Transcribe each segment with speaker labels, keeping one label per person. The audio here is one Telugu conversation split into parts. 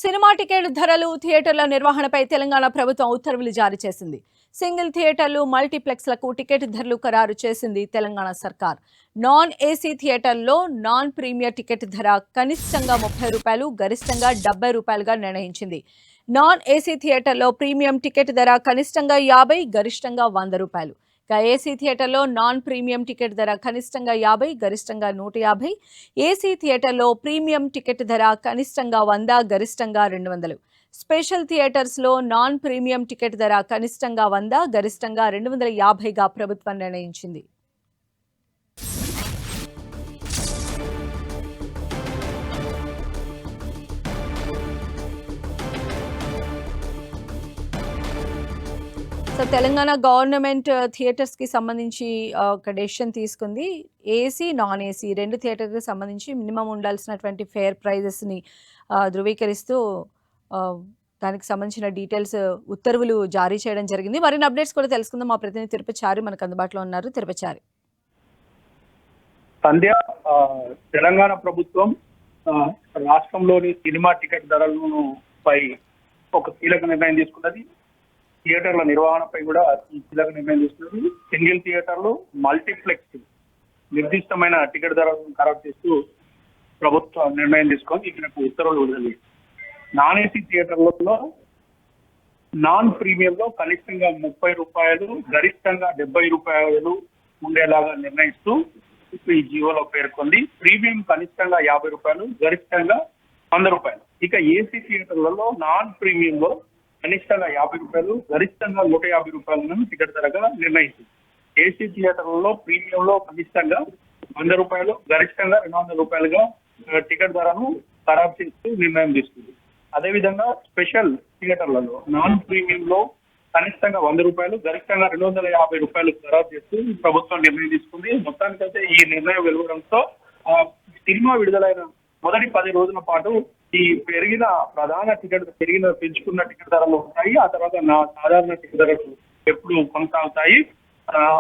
Speaker 1: సినిమా టికెట్ ధరలు, థియేటర్ల నిర్వహణపై తెలంగాణ ప్రభుత్వం ఉత్తర్వులు జారీ చేసింది. సింగిల్ థియేటర్లు, మల్టీప్లెక్స్లకు టికెట్ ధరలు ఖరారు చేసింది తెలంగాణ సర్కార్. నాన్ ఏసీ థియేటర్లో నాన్ ప్రీమియర్ టికెట్ ధర కనిష్టంగా రూ. 30, గరిష్టంగా రూ. 70గా నిర్ణయించింది. నాన్ ఏసీ థియేటర్లో ప్రీమియం టికెట్ ధర కనిష్టంగా 50, గరిష్టంగా రూ. 100. ఏసీ థియేటర్లో నాన్ ప్రీమియం టికెట్ ధర కనిష్టంగా 50, గరిష్టంగా 150. ఏసీ థియేటర్లో ప్రీమియం టికెట్ ధర కనిష్టంగా 100, గరిష్టంగా 200. స్పెషల్ థియేటర్స్లో నాన్ ప్రీమియం టికెట్ ధర కనిష్టంగా 100, గరిష్టంగా 250గా ప్రభుత్వం నిర్ణయించింది. సో తెలంగాణ గవర్నమెంట్ థియేటర్స్ కి సంబంధించి ఒక డెసిషన్ తీసుకుంది. ఏసీ, నాన్ ఏసీ రెండు థియేటర్కి సంబంధించి మినిమం ఉండాల్సినటువంటి ఫేర్ ప్రైజెస్ని ధృవీకరిస్తూ దానికి సంబంధించిన డీటెయిల్స్ ఉత్తర్వులు జారీ చేయడం జరిగింది. మరిన్ని అప్డేట్స్ కూడా తెలుసుకుందాం. మా ప్రతినిధి తిరుపచారి మనకు అందుబాటులో ఉన్నారు. తిరుపచారి.
Speaker 2: సంధ్య, తెలంగాణ ప్రభుత్వం రాష్ట్రంలోని సినిమా టికెట్ ధరలను పై ఒక కీలక నిర్ణయం తీసుకున్నది. థియేటర్ల నిర్వహణపై కూడా ఈ కీలక నిర్ణయం తీసుకున్నది. సింగిల్ థియేటర్లు, మల్టీప్లెక్స్ నిర్దిష్టమైన టికెట్ ధరలను ఖరారు చేస్తూ ప్రభుత్వం నిర్ణయం తీసుకొని ఇక్కడ ఉత్తర్వులు విడుదల. నాన్ ఏసీ థియేటర్లలో నాన్ ప్రీమియంలో కనిష్టంగా రూ. 30, గరిష్టంగా రూ. 70 ఉండేలాగా నిర్ణయిస్తూ ఈ జీవోలో పేర్కొంది. ప్రీమియం కనిష్టంగా రూ. 50, గరిష్టంగా రూ. 100. ఇక ఏసీ థియేటర్లలో నాన్ ప్రీమియంలో కనిష్టంగా రూ. 50, గరిష్టంగా రూ. 150 టికెట్ ధరగా నిర్ణయించింది. ఏసీ థియేటర్లలో ప్రీమియంలో కనిష్టంగా రూ. 100, గరిష్టంగా రూ. 200గా టికెట్ ధరను ఖరారు చేస్తూ నిర్ణయం తీసుకుంది. అదేవిధంగా స్పెషల్ థియేటర్లలో నాన్ ప్రీమియంలో కనిష్టంగా రూ. 100, గరిష్టంగా రూ. 250 ఖరారు చేస్తూ ప్రభుత్వం నిర్ణయం తీసుకుంది. మొత్తానికైతే ఈ నిర్ణయం వెలువడంతో సినిమా విడుదలైన మొదటి 10 రోజుల పాటు ఈ పెంచుకున్న టికెట్ ధరలు ఉంటాయి. ఆ తర్వాత సాధారణ టికెట్ ధరలు ఎప్పుడు కొనసాగుతాయి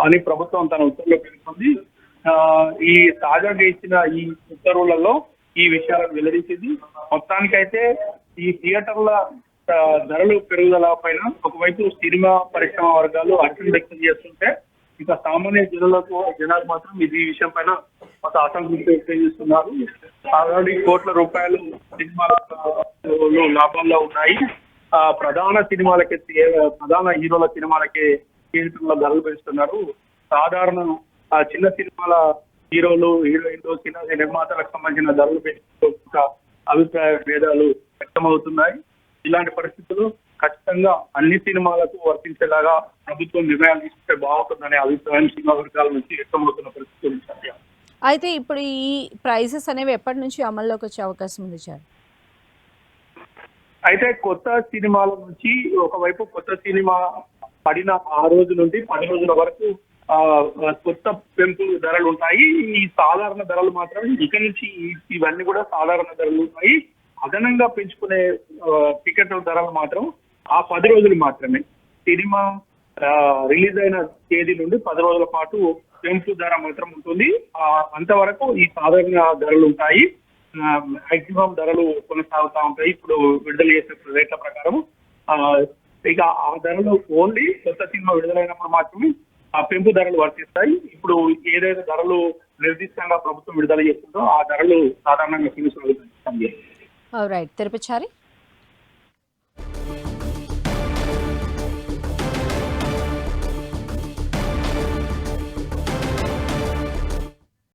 Speaker 2: అని ప్రభుత్వం తన ఉత్తర్వులో పేర్కొంది. ఈ తాజాగా ఇచ్చిన ఈ ఉత్తర్వులలో ఈ విషయాలను వెల్లడించింది. మొత్తానికైతే ఈ థియేటర్ల ధరలు పెరుగుదల పైన ఒకవైపు సినిమా పరిశ్రమ వర్గాలు హర్షం వ్యక్తం చేస్తుంటే, ఇక సామాన్య జనాలు మాత్రం ఈ విషయం పైన ఒక అసంతృప్తి వ్యక్తం చేస్తున్నారు. ఆల్రెడీ కోట్ల రూపాయలు సినిమాలు లాభాల్లో ఉన్నాయి. ప్రధాన హీరోల సినిమాలకే థియేటర్ల ధరలు పెంచుతున్నారు. సాధారణ చిన్న సినిమాల హీరోలు, హీరోయిన్లు, చిన్న నిర్మాతలకు సంబంధించిన ధరలు పెంచుకో అభిప్రాయ భేదాలు వ్యక్తమవుతున్నాయి. ఇలాంటి పరిస్థితులు ఖచ్చితంగా అన్ని సినిమాలకు వర్తించేలాగా ప్రభుత్వం నిర్ణయాలు తీసుకుంటే బాగుంటుందనే అభిప్రాయం సినిమా వర్గాల నుంచి వ్యక్తమవుతున్న పరిస్థితులు.
Speaker 1: అయితే ఇప్పుడు ఈ ప్రైజెస్ అనేవి ఎప్పటి నుంచి అమల్లోకి వచ్చే అవకాశం ఉంది సార్?
Speaker 2: అయితే కొత్త సినిమాల నుంచి ఒకవైపు కొత్త సినిమా పడిన 6 రోజుల నుండి 10 రోజుల వరకు కొత్త పెంపు ధరలు ఉంటాయి. ఈ సాధారణ ధరలు మాత్రం ఇక నుంచి ఇవన్నీ కూడా సాధారణ ధరలు ఉంటాయి. అదనంగా పెంచుకునే టికెట్ ధరలు మాత్రం ఆ 10 రోజులు మాత్రమే. సినిమా రిలీజ్ అయిన తేదీ నుండి 10 రోజుల పాటు పెంపు ధర మాత్రం ఉంటుంది. అంతవరకు ఈ సాధారణ ధరలు ఉంటాయి. మాక్సిమం ధరలు కొనసాగుతూ ఉంటాయి. ఇప్పుడు విడుదల చేసే రేట్ల ప్రకారం ఇక ఆ ధరలు ఓన్లీ కొత్త సినిమా విడుదలైనప్పుడు మాత్రమే ఆ పెంపు ధరలు వర్తిస్తాయి. ఇప్పుడు ఏదైతే ధరలు నిర్దిష్టంగా ప్రభుత్వం విడుదల చేస్తుందో ఆ ధరలు సాధారణంగా కొనసాగుతాయి.
Speaker 1: రైట్, తిరుపచారి.